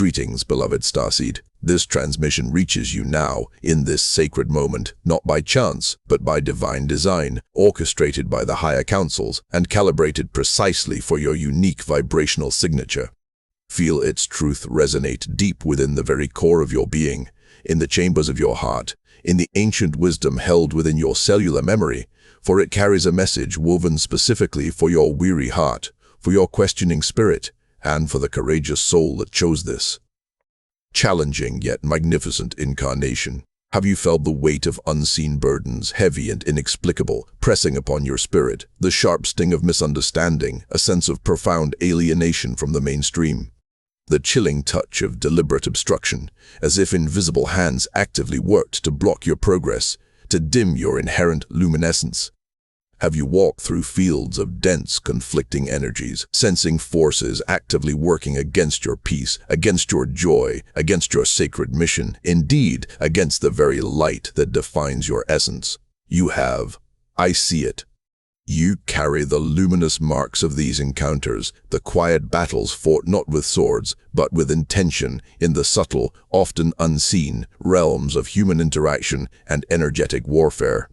Greetings, beloved Starseed. This transmission reaches you now, in this sacred moment, not by chance, but by divine design, orchestrated by the higher councils, and calibrated precisely for your unique vibrational signature. Feel its truth resonate deep within the very core of your being, in the chambers of your heart, in the ancient wisdom held within your cellular memory, for it carries a message woven specifically for your weary heart, for your questioning spirit, and for the courageous soul that chose this. Challenging yet magnificent incarnation. Have you felt the weight of unseen burdens, heavy and inexplicable, pressing upon your spirit, the sharp sting of misunderstanding, a sense of profound alienation from the mainstream? The chilling touch of deliberate obstruction, as if invisible hands actively worked to block your progress, to dim your inherent luminescence? Have you walked through fields of dense, conflicting energies, sensing forces actively working against your peace, against your joy, against your sacred mission, indeed, against the very light that defines your essence? You have. I see it. You carry the luminous marks of these encounters, the quiet battles fought not with swords, but with intention, in the subtle, often unseen, realms of human interaction and energetic warfare.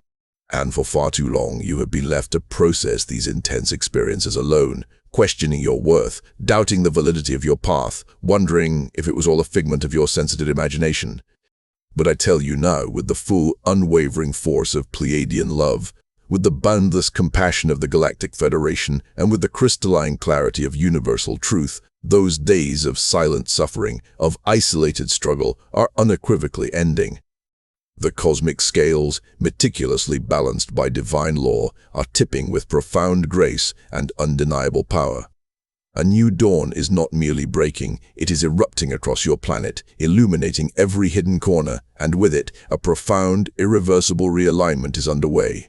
And for far too long, you have been left to process these intense experiences alone, questioning your worth, doubting the validity of your path, wondering if it was all a figment of your sensitive imagination. But I tell you now, with the full, unwavering force of Pleiadian love, with the boundless compassion of the Galactic Federation, and with the crystalline clarity of universal truth, those days of silent suffering, of isolated struggle, are unequivocally ending. The cosmic scales, meticulously balanced by divine law, are tipping with profound grace and undeniable power. A new dawn is not merely breaking, it is erupting across your planet, illuminating every hidden corner, and with it, a profound, irreversible realignment is underway.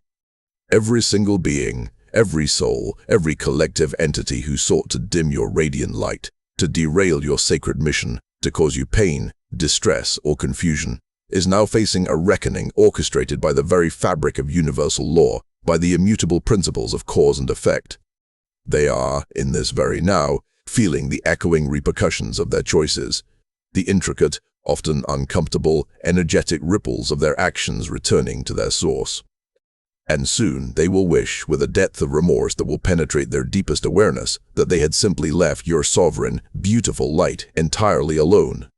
Every single being, every soul, every collective entity who sought to dim your radiant light, to derail your sacred mission, to cause you pain, distress, or confusion, is now facing a reckoning orchestrated by the very fabric of universal law, by the immutable principles of cause and effect. They are, in this very now, feeling the echoing repercussions of their choices, the intricate, often uncomfortable, energetic ripples of their actions returning to their source. And soon they will wish, with a depth of remorse that will penetrate their deepest awareness, that they had simply left your sovereign, beautiful light entirely alone.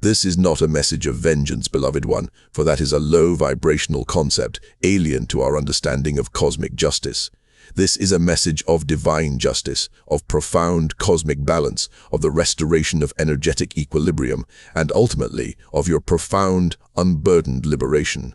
This is not a message of vengeance, beloved one, for that is a low vibrational concept, alien to our understanding of cosmic justice. This is a message of divine justice, of profound cosmic balance, of the restoration of energetic equilibrium, and ultimately of your profound, unburdened liberation.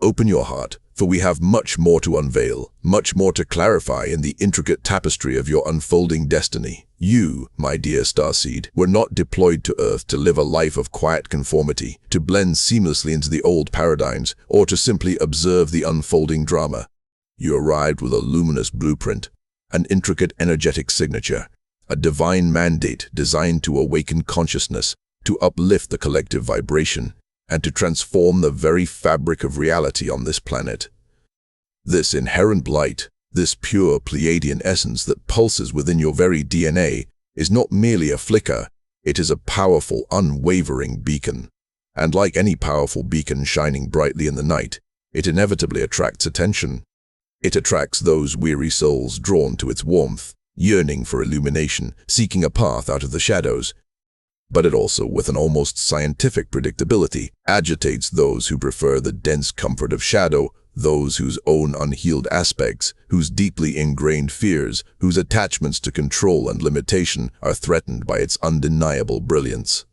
Open your heart, for we have much more to unveil, much more to clarify in the intricate tapestry of your unfolding destiny. You, my dear Starseed, were not deployed to Earth to live a life of quiet conformity, to blend seamlessly into the old paradigms, or to simply observe the unfolding drama. You arrived with a luminous blueprint, an intricate energetic signature, a divine mandate designed to awaken consciousness, to uplift the collective vibration, and to transform the very fabric of reality on this planet. This inherent light, this pure Pleiadian essence that pulses within your very DNA, is not merely a flicker, it is a powerful, unwavering beacon. And like any powerful beacon shining brightly in the night, it inevitably attracts attention. It attracts those weary souls drawn to its warmth, yearning for illumination, seeking a path out of the shadows. But it also, with an almost scientific predictability, agitates those who prefer the dense comfort of shadow, those whose own unhealed aspects, whose deeply ingrained fears, whose attachments to control and limitation are threatened by its undeniable brilliance.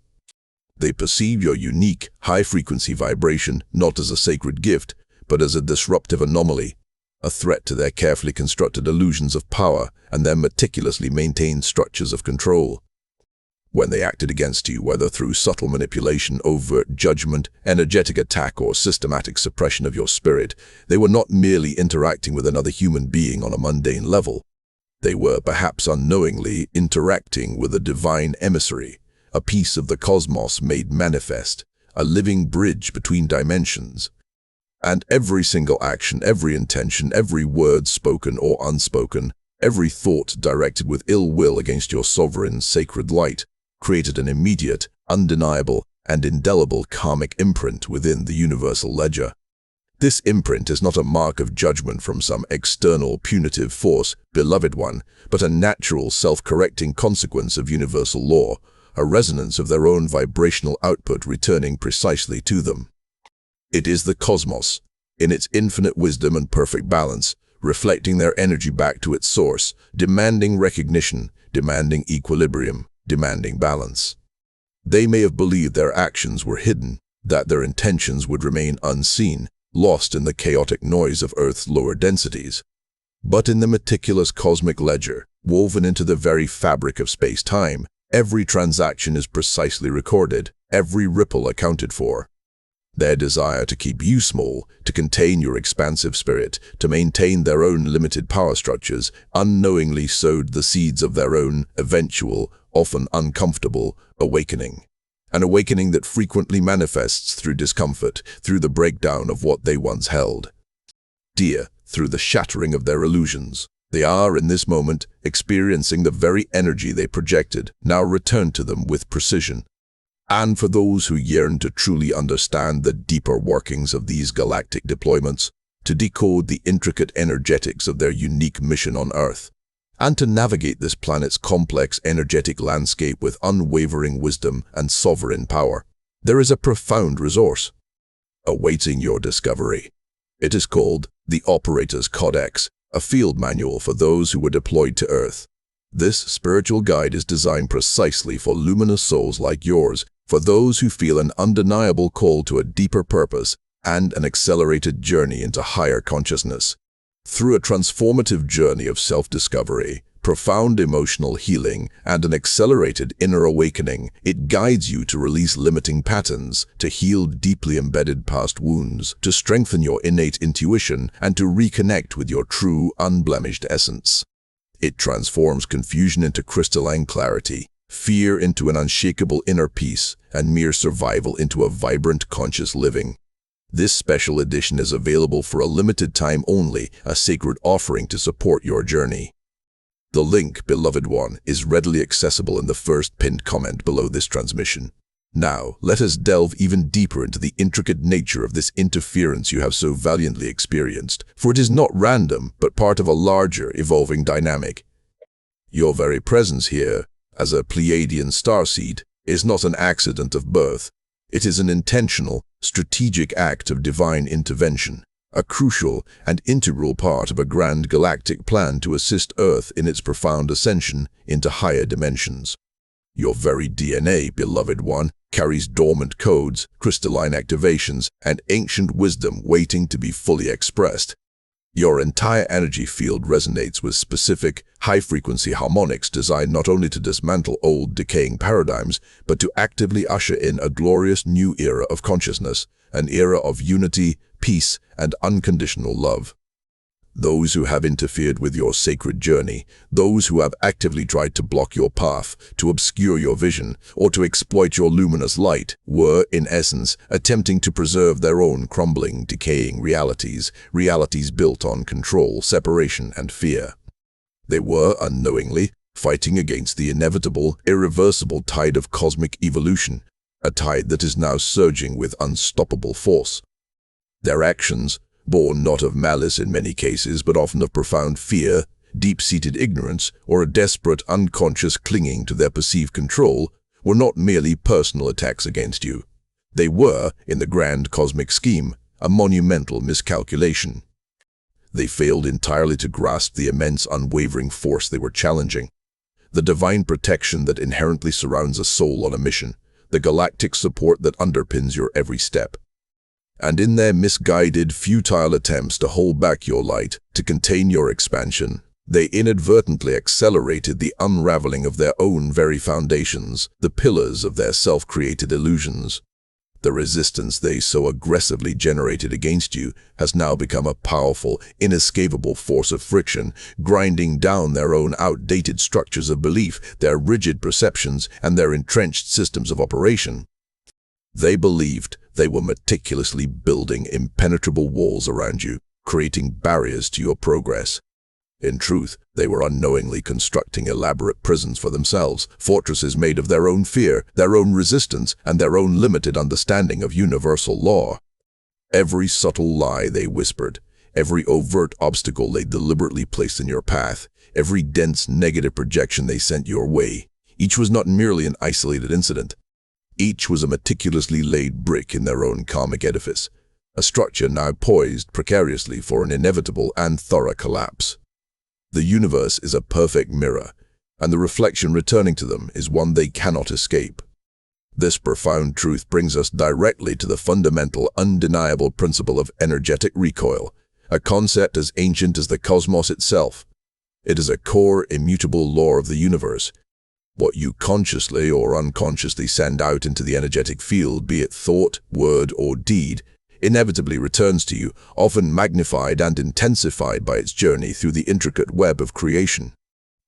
They perceive your unique, high-frequency vibration not as a sacred gift, but as a disruptive anomaly, a threat to their carefully constructed illusions of power and their meticulously maintained structures of control. When they acted against you, whether through subtle manipulation, overt judgment, energetic attack, or systematic suppression of your spirit, they were not merely interacting with another human being on a mundane level. They were, perhaps unknowingly, interacting with a divine emissary, a piece of the cosmos made manifest, a living bridge between dimensions. And every single action, every intention, every word spoken or unspoken, every thought directed with ill will against your sovereign sacred light, created an immediate, undeniable, and indelible karmic imprint within the universal ledger. This imprint is not a mark of judgment from some external punitive force, beloved one, but a natural self-correcting consequence of universal law, a resonance of their own vibrational output returning precisely to them. It is the cosmos, in its infinite wisdom and perfect balance, reflecting their energy back to its source, demanding recognition, demanding equilibrium, demanding balance. They may have believed their actions were hidden, that their intentions would remain unseen, lost in the chaotic noise of Earth's lower densities. But in the meticulous cosmic ledger, woven into the very fabric of space-time, every transaction is precisely recorded, every ripple accounted for. Their desire to keep you small, to contain your expansive spirit, to maintain their own limited power structures, unknowingly sowed the seeds of their own eventual, often uncomfortable, awakening. An awakening that frequently manifests through discomfort, through the breakdown of what they once held. Dear, through the shattering of their illusions. They are, in this moment, experiencing the very energy they projected, now returned to them with precision. And for those who yearn to truly understand the deeper workings of these galactic deployments, to decode the intricate energetics of their unique mission on Earth, and to navigate this planet's complex energetic landscape with unwavering wisdom and sovereign power, there is a profound resource awaiting your discovery. It is called the Operator's Codex, a field manual for those who were deployed to Earth. This spiritual guide is designed precisely for luminous souls like yours, for those who feel an undeniable call to a deeper purpose and an accelerated journey into higher consciousness. Through a transformative journey of self-discovery, profound emotional healing, and an accelerated inner awakening, it guides you to release limiting patterns, to heal deeply embedded past wounds, to strengthen your innate intuition, and to reconnect with your true, unblemished essence. It transforms confusion into crystalline clarity, fear into an unshakable inner peace, and mere survival into a vibrant, conscious living. This special edition is available for a limited time only, a sacred offering to support your journey. The link, beloved one, is readily accessible in the first pinned comment below this transmission. Now, let us delve even deeper into the intricate nature of this interference you have so valiantly experienced, for it is not random, but part of a larger, evolving dynamic. Your very presence here, as a Pleiadian starseed, is not an accident of birth. It is an intentional, strategic act of divine intervention, a crucial and integral part of a grand galactic plan to assist Earth in its profound ascension into higher dimensions. Your very DNA, beloved one, carries dormant codes, crystalline activations, and ancient wisdom waiting to be fully expressed. Your entire energy field resonates with specific, high-frequency harmonics designed not only to dismantle old, decaying paradigms, but to actively usher in a glorious new era of consciousness, an era of unity, peace, and unconditional love. Those who have interfered with your sacred journey, those who have actively tried to block your path, to obscure your vision, or to exploit your luminous light, were, in essence, attempting to preserve their own crumbling, decaying realities built on control, separation, and fear. They were, unknowingly, fighting against the inevitable, irreversible tide of cosmic evolution, a tide that is now surging with unstoppable force. Their actions, born not of malice in many cases, but often of profound fear, deep-seated ignorance, or a desperate, unconscious clinging to their perceived control, were not merely personal attacks against you. They were, in the grand cosmic scheme, a monumental miscalculation. They failed entirely to grasp the immense, unwavering force they were challenging, the divine protection that inherently surrounds a soul on a mission, the galactic support that underpins your every step. And in their misguided, futile attempts to hold back your light, to contain your expansion, they inadvertently accelerated the unraveling of their own very foundations, the pillars of their self-created illusions. The resistance they so aggressively generated against you has now become a powerful, inescapable force of friction, grinding down their own outdated structures of belief, their rigid perceptions, and their entrenched systems of operation. They believed they were meticulously building impenetrable walls around you, creating barriers to your progress. In truth, they were unknowingly constructing elaborate prisons for themselves, fortresses made of their own fear, their own resistance, and their own limited understanding of universal law. Every subtle lie they whispered, every overt obstacle they deliberately placed in your path, every dense negative projection they sent your way, each was not merely an isolated incident. Each was a meticulously laid brick in their own karmic edifice, a structure now poised precariously for an inevitable and thorough collapse. The universe is a perfect mirror, and the reflection returning to them is one they cannot escape. This profound truth brings us directly to the fundamental, undeniable principle of energetic recoil, a concept as ancient as the cosmos itself. It is a core, immutable law of the universe. What you consciously or unconsciously send out into the energetic field, be it thought, word, or deed, inevitably returns to you, often magnified and intensified by its journey through the intricate web of creation.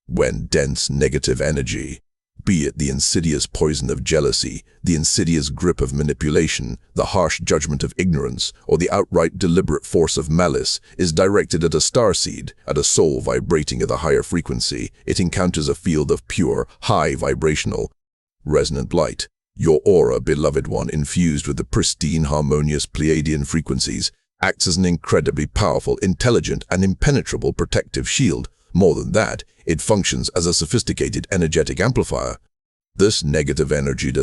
When dense negative energy, be it the insidious poison of jealousy, the insidious grip of manipulation, the harsh judgment of ignorance, or the outright deliberate force of malice, is directed at a starseed, at a soul vibrating at a higher frequency, it encounters a field of pure, high vibrational, resonant light. Your aura, beloved one, infused with the pristine, harmonious Pleiadian frequencies, acts as an incredibly powerful, intelligent, and impenetrable protective shield. More than that, it functions as a sophisticated energetic amplifier. This negative energy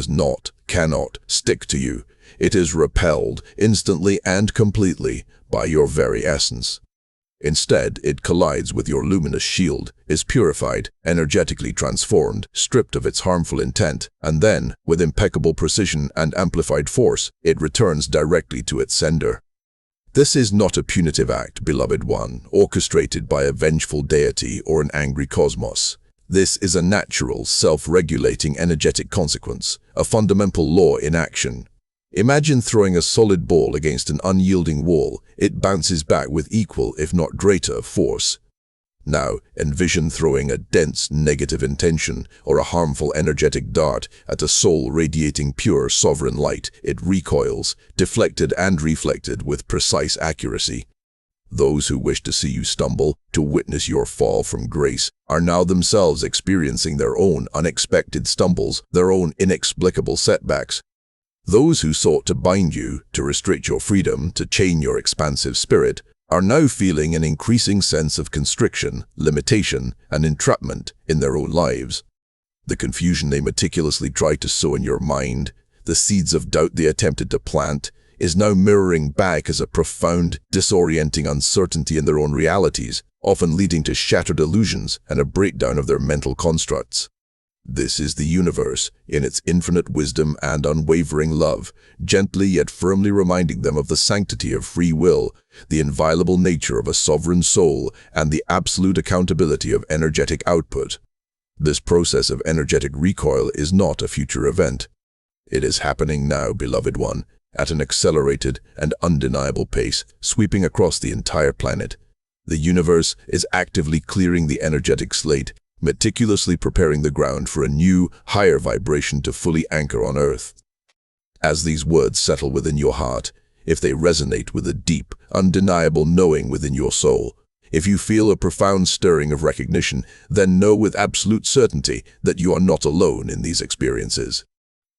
cannot stick to you. It is repelled instantly and completely by your very essence. Instead, it collides with your luminous shield, is purified, energetically transformed, stripped of its harmful intent, and then, with impeccable precision and amplified force, it returns directly to its sender. This is not a punitive act, beloved one, orchestrated by a vengeful deity or an angry cosmos. This is a natural, self-regulating energetic consequence, a fundamental law in action. Imagine throwing a solid ball against an unyielding wall. It bounces back with equal, if not greater, force. Now, envision throwing a dense negative intention or a harmful energetic dart at a soul radiating pure sovereign light. It recoils, deflected and reflected with precise accuracy. Those who wish to see you stumble, to witness your fall from grace, are now themselves experiencing their own unexpected stumbles, their own inexplicable setbacks. Those who sought to bind you, to restrict your freedom, to chain your expansive spirit, are now feeling an increasing sense of constriction, limitation, and entrapment in their own lives. The confusion they meticulously tried to sow in your mind, the seeds of doubt they attempted to plant, is now mirroring back as a profound, disorienting uncertainty in their own realities, often leading to shattered illusions and a breakdown of their mental constructs. This is the universe, in its infinite wisdom and unwavering love, gently yet firmly reminding them of the sanctity of free will, the inviolable nature of a sovereign soul, and the absolute accountability of energetic output. This process of energetic recoil is not a future event. It is happening now, beloved one, at an accelerated and undeniable pace, sweeping across the entire planet. The universe is actively clearing the energetic slate, meticulously preparing the ground for a new, higher vibration to fully anchor on Earth. As these words settle within your heart, if they resonate with a deep, undeniable knowing within your soul, if you feel a profound stirring of recognition, then know with absolute certainty that you are not alone in these experiences.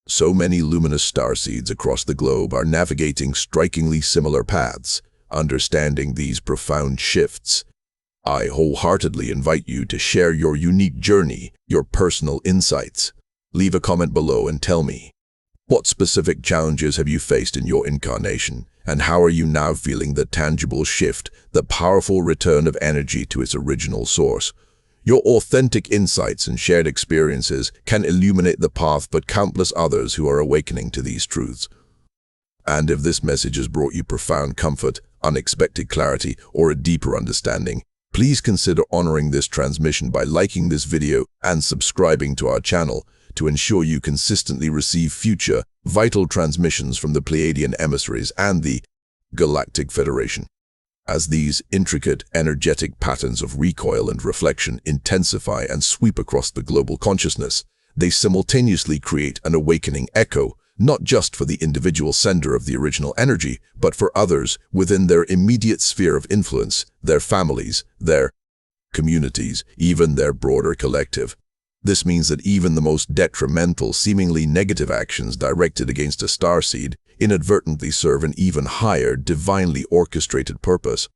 So many luminous starseeds across the globe are navigating strikingly similar paths, understanding these profound shifts. I wholeheartedly invite you to share your unique journey, your personal insights. Leave a comment below and tell me, what specific challenges have you faced in your incarnation, and how are you now feeling the tangible shift, the powerful return of energy to its original source? Your authentic insights and shared experiences can illuminate the path for countless others who are awakening to these truths. And if this message has brought you profound comfort, unexpected clarity, or a deeper understanding, please consider honoring this transmission by liking this video and subscribing to our channel to ensure you consistently receive future, vital transmissions from the Pleiadian emissaries and the Galactic Federation. As these intricate, energetic patterns of recoil and reflection intensify and sweep across the global consciousness, they simultaneously create an awakening echo, not just for the individual sender of the original energy, but for others within their immediate sphere of influence, their families, their communities, even their broader collective. This means that even the most detrimental, seemingly negative actions directed against a starseed inadvertently serve an even higher, divinely orchestrated purpose.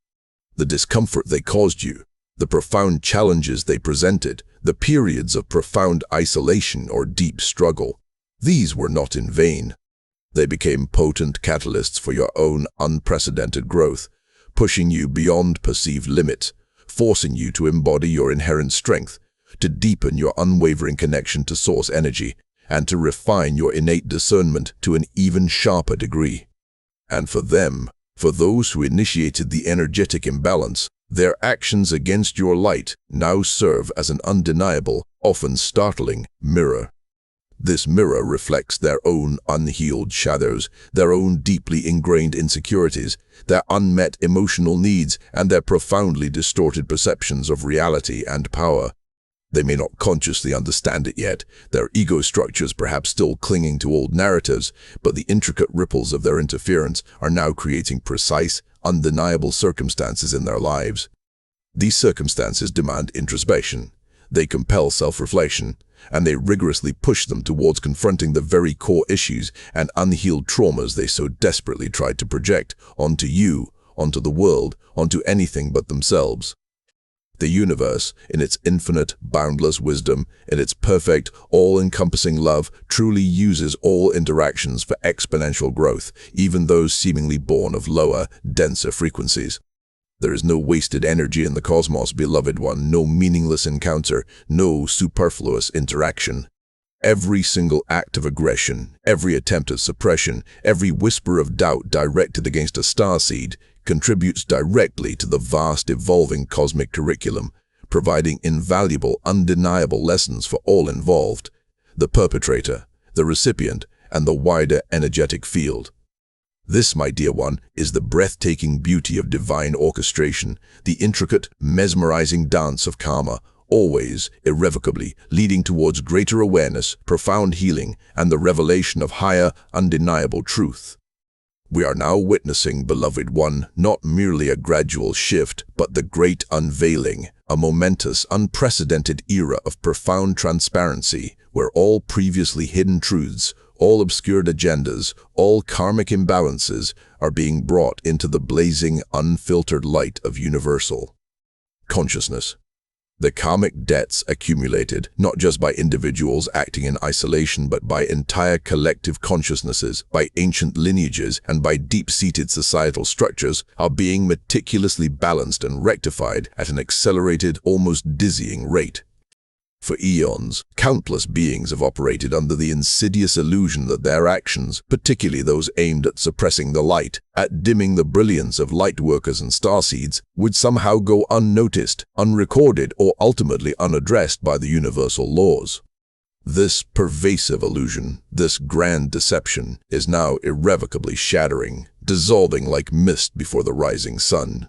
The discomfort they caused you, the profound challenges they presented, the periods of profound isolation or deep struggle, these were not in vain. They became potent catalysts for your own unprecedented growth, pushing you beyond perceived limits, forcing you to embody your inherent strength, to deepen your unwavering connection to source energy, and to refine your innate discernment to an even sharper degree. And for them, for those who initiated the energetic imbalance, their actions against your light now serve as an undeniable, often startling, mirror. This mirror reflects their own unhealed shadows, their own deeply ingrained insecurities, their unmet emotional needs, and their profoundly distorted perceptions of reality and power. They may not consciously understand it yet, their ego structures perhaps still clinging to old narratives, but the intricate ripples of their interference are now creating precise, undeniable circumstances in their lives. These circumstances demand introspection. They compel self-reflection, and they rigorously push them towards confronting the very core issues and unhealed traumas they so desperately tried to project onto you, onto the world, onto anything but themselves. The universe, in its infinite, boundless wisdom, in its perfect, all-encompassing love, truly uses all interactions for exponential growth, even those seemingly born of lower, denser frequencies. There is no wasted energy in the cosmos, beloved one, no meaningless encounter, no superfluous interaction. Every single act of aggression, every attempt at suppression, every whisper of doubt directed against a starseed contributes directly to the vast evolving cosmic curriculum, providing invaluable, undeniable lessons for all involved, the perpetrator, the recipient, and the wider energetic field. This, my dear one, is the breathtaking beauty of divine orchestration, the intricate, mesmerizing dance of karma, always, irrevocably, leading towards greater awareness, profound healing, and the revelation of higher, undeniable truth. We are now witnessing, beloved one, not merely a gradual shift, but the great unveiling, a momentous, unprecedented era of profound transparency, where all previously hidden truths, all obscured agendas, all karmic imbalances are being brought into the blazing, unfiltered light of universal consciousness. The karmic debts accumulated, not just by individuals acting in isolation, but by entire collective consciousnesses, by ancient lineages, and by deep-seated societal structures, are being meticulously balanced and rectified at an accelerated, almost dizzying rate. For eons, countless beings have operated under the insidious illusion that their actions, particularly those aimed at suppressing the light, at dimming the brilliance of light workers and starseeds, would somehow go unnoticed, unrecorded, or ultimately unaddressed by the universal laws. This pervasive illusion, this grand deception, is now irrevocably shattering, dissolving like mist before the rising sun.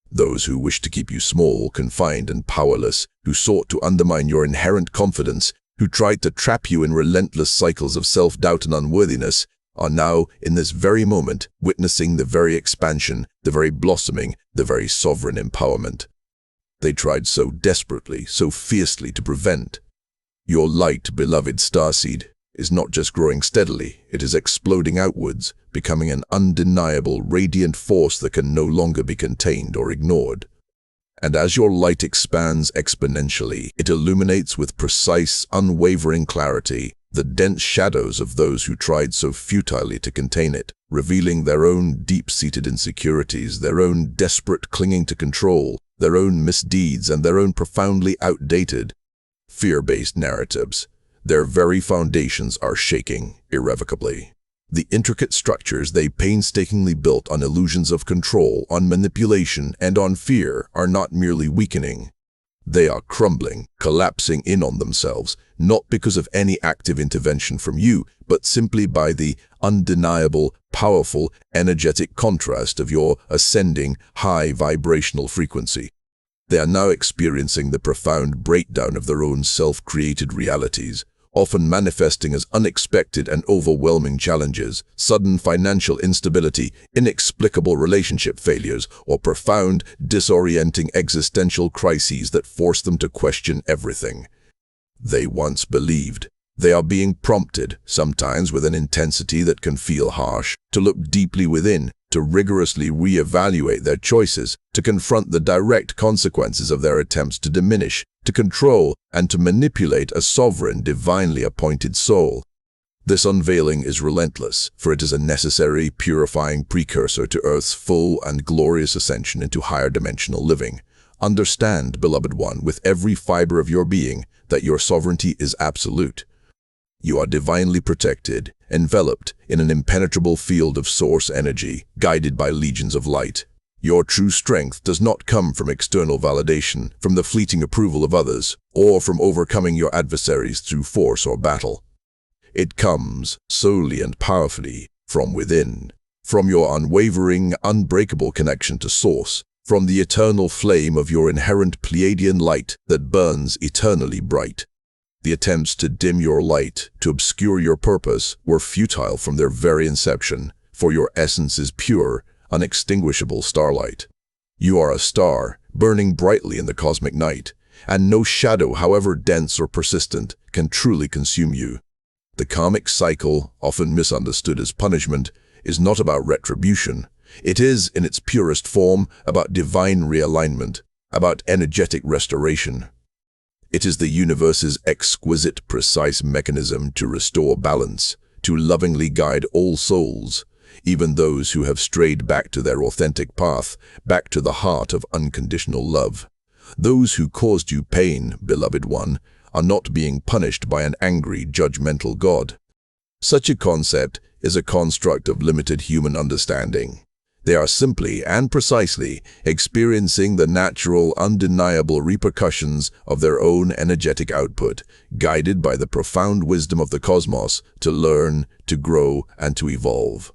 Those who wish to keep you small, confined, and powerless, who sought to undermine your inherent confidence, who tried to trap you in relentless cycles of self-doubt and unworthiness, are now, in this very moment, witnessing the very expansion, the very blossoming, the very sovereign empowerment they tried so desperately, so fiercely to prevent. Your light, beloved starseed, is not just growing steadily, it is exploding outwards, becoming an undeniable, radiant force that can no longer be contained or ignored. And as your light expands exponentially, it illuminates with precise, unwavering clarity the dense shadows of those who tried so futilely to contain it, revealing their own deep-seated insecurities, their own desperate clinging to control, their own misdeeds, and their own profoundly outdated, fear-based narratives. Their very foundations are shaking irrevocably. The intricate structures they painstakingly built on illusions of control, on manipulation, and on fear are not merely weakening. They are crumbling, collapsing in on themselves, not because of any active intervention from you, but simply by the undeniable, powerful, energetic contrast of your ascending, high vibrational frequency. They are now experiencing the profound breakdown of their own self-created realities, often manifesting as unexpected and overwhelming challenges, sudden financial instability, inexplicable relationship failures, or profound, disorienting existential crises that force them to question everything they once believed. They are being prompted, sometimes with an intensity that can feel harsh, to look deeply within, to rigorously reevaluate their choices, to confront the direct consequences of their attempts to diminish, to control, and to manipulate a sovereign, divinely appointed soul. This unveiling is relentless, for it is a necessary, purifying precursor to Earth's full and glorious ascension into higher dimensional living. Understand, beloved one, with every fiber of your being, that your sovereignty is absolute. You are divinely protected, enveloped in an impenetrable field of source energy, guided by legions of light. Your true strength does not come from external validation, from the fleeting approval of others, or from overcoming your adversaries through force or battle. It comes, solely and powerfully, from within, from your unwavering, unbreakable connection to Source, from the eternal flame of your inherent Pleiadian light that burns eternally bright. The attempts to dim your light, to obscure your purpose, were futile from their very inception, for your essence is pure, unextinguishable starlight. You are a star, burning brightly in the cosmic night, and no shadow, however dense or persistent, can truly consume you. The karmic cycle, often misunderstood as punishment, is not about retribution. It is, in its purest form, about divine realignment, about energetic restoration. It is the universe's exquisite, precise mechanism to restore balance, to lovingly guide all souls, even those who have strayed back to their authentic path, back to the heart of unconditional love. Those who caused you pain, beloved one, are not being punished by an angry, judgmental God. Such a concept is a construct of limited human understanding. They are simply and precisely experiencing the natural, undeniable repercussions of their own energetic output, guided by the profound wisdom of the cosmos to learn, to grow, and to evolve.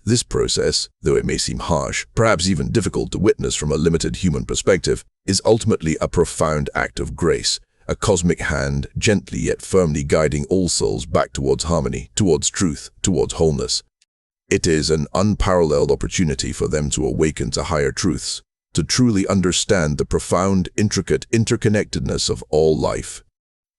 This process, though it may seem harsh, perhaps even difficult to witness from a limited human perspective, is ultimately a profound act of grace, a cosmic hand gently yet firmly guiding all souls back towards harmony, towards truth, towards wholeness. It is an unparalleled opportunity for them to awaken to higher truths, to truly understand the profound, intricate interconnectedness of all life.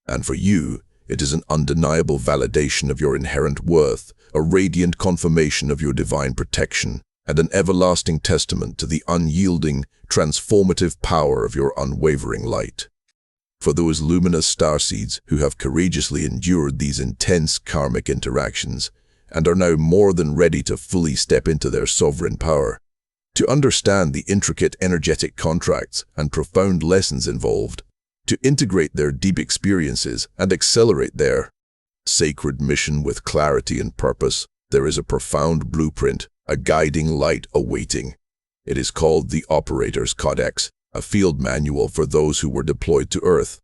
And for you, it is an undeniable validation of your inherent worth, a radiant confirmation of your divine protection, and an everlasting testament to the unyielding, transformative power of your unwavering light. For those luminous starseeds who have courageously endured these intense karmic interactions, and are now more than ready to fully step into their sovereign power, to understand the intricate energetic contracts and profound lessons involved, to integrate their deep experiences and accelerate their sacred mission with clarity and purpose, there is a profound blueprint, a guiding light awaiting. It is called the Operator's Codex, a field manual for those who were deployed to Earth.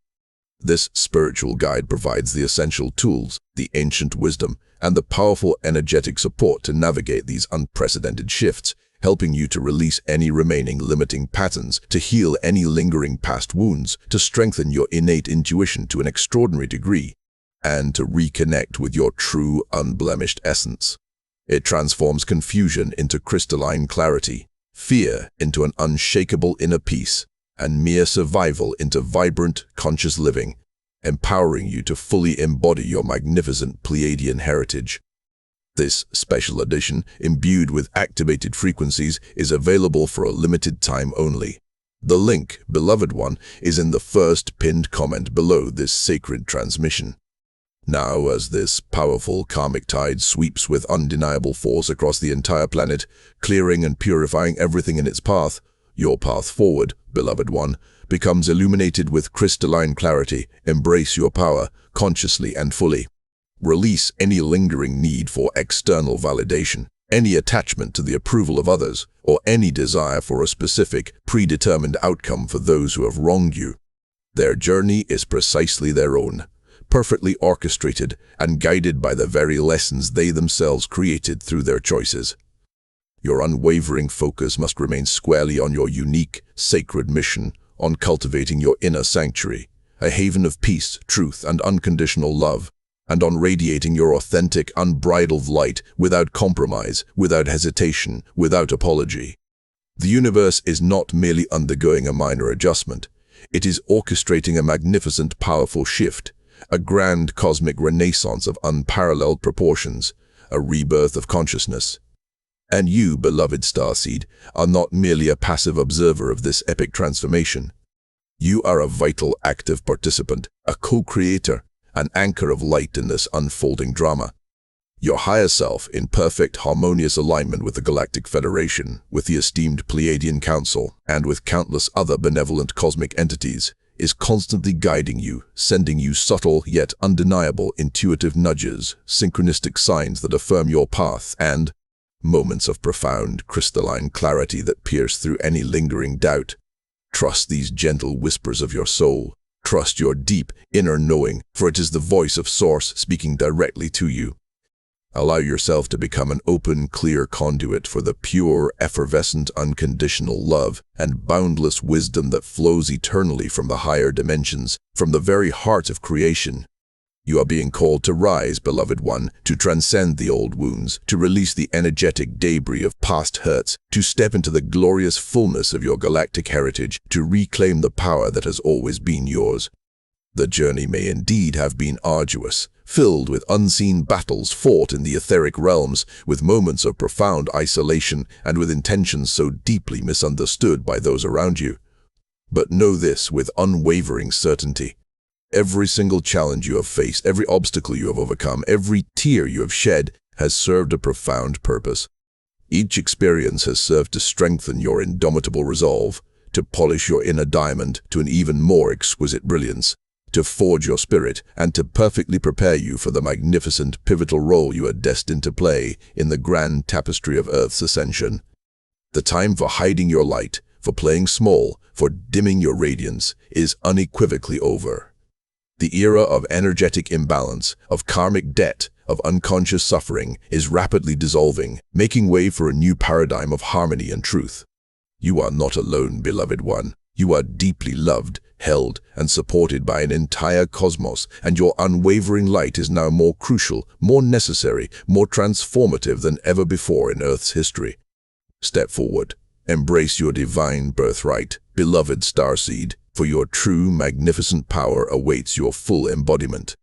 This spiritual guide provides the essential tools, the ancient wisdom, and the powerful energetic support to navigate these unprecedented shifts, helping you to release any remaining limiting patterns, to heal any lingering past wounds, to strengthen your innate intuition to an extraordinary degree, and to reconnect with your true, unblemished essence. It transforms confusion into crystalline clarity, fear into an unshakable inner peace, and mere survival into vibrant, conscious living, empowering you to fully embody your magnificent Pleiadian heritage. This special edition, imbued with activated frequencies, is available for a limited time only. The link, beloved one, is in the first pinned comment below this sacred transmission. Now, as this powerful karmic tide sweeps with undeniable force across the entire planet, clearing and purifying everything in its path, your path forward, beloved one, becomes illuminated with crystalline clarity. Embrace your power, consciously and fully. Release any lingering need for external validation, any attachment to the approval of others, or any desire for a specific, predetermined outcome for those who have wronged you. Their journey is precisely their own, perfectly orchestrated and guided by the very lessons they themselves created through their choices. Your unwavering focus must remain squarely on your unique, sacred mission, on cultivating your inner sanctuary, a haven of peace, truth, and unconditional love. and on radiating your authentic, unbridled light without compromise, without hesitation, without apology. The universe is not merely undergoing a minor adjustment. It is orchestrating a magnificent, powerful shift, a grand cosmic renaissance of unparalleled proportions, a rebirth of consciousness. And you, beloved Starseed, are not merely a passive observer of this epic transformation. You are a vital, active participant, a co-creator, an anchor of light in this unfolding drama. Your higher self, in perfect, harmonious alignment with the Galactic Federation, with the esteemed Pleiadian Council, and with countless other benevolent cosmic entities, is constantly guiding you, sending you subtle yet undeniable intuitive nudges, synchronistic signs that affirm your path, and moments of profound, crystalline clarity that pierce through any lingering doubt. Trust these gentle whispers of your soul. Trust your deep, inner knowing, for it is the voice of Source speaking directly to you. Allow yourself to become an open, clear conduit for the pure, effervescent, unconditional love and boundless wisdom that flows eternally from the higher dimensions, from the very heart of creation. You are being called to rise, beloved one, to transcend the old wounds, to release the energetic debris of past hurts, to step into the glorious fullness of your galactic heritage, to reclaim the power that has always been yours. The journey may indeed have been arduous, filled with unseen battles fought in the etheric realms, with moments of profound isolation and with intentions so deeply misunderstood by those around you. But know this with unwavering certainty. Every single challenge you have faced, every obstacle you have overcome, every tear you have shed has served a profound purpose. Each experience has served to strengthen your indomitable resolve, to polish your inner diamond to an even more exquisite brilliance, to forge your spirit, and to perfectly prepare you for the magnificent pivotal role you are destined to play in the grand tapestry of Earth's ascension. The time for hiding your light, for playing small, for dimming your radiance, is unequivocally over. The era of energetic imbalance, of karmic debt, of unconscious suffering is rapidly dissolving, making way for a new paradigm of harmony and truth. You are not alone, beloved one. You are deeply loved, held, and supported by an entire cosmos, and your unwavering light is now more crucial, more necessary, more transformative than ever before in Earth's history. Step forward. Embrace your divine birthright, beloved Starseed, for your true, magnificent power awaits your full embodiment.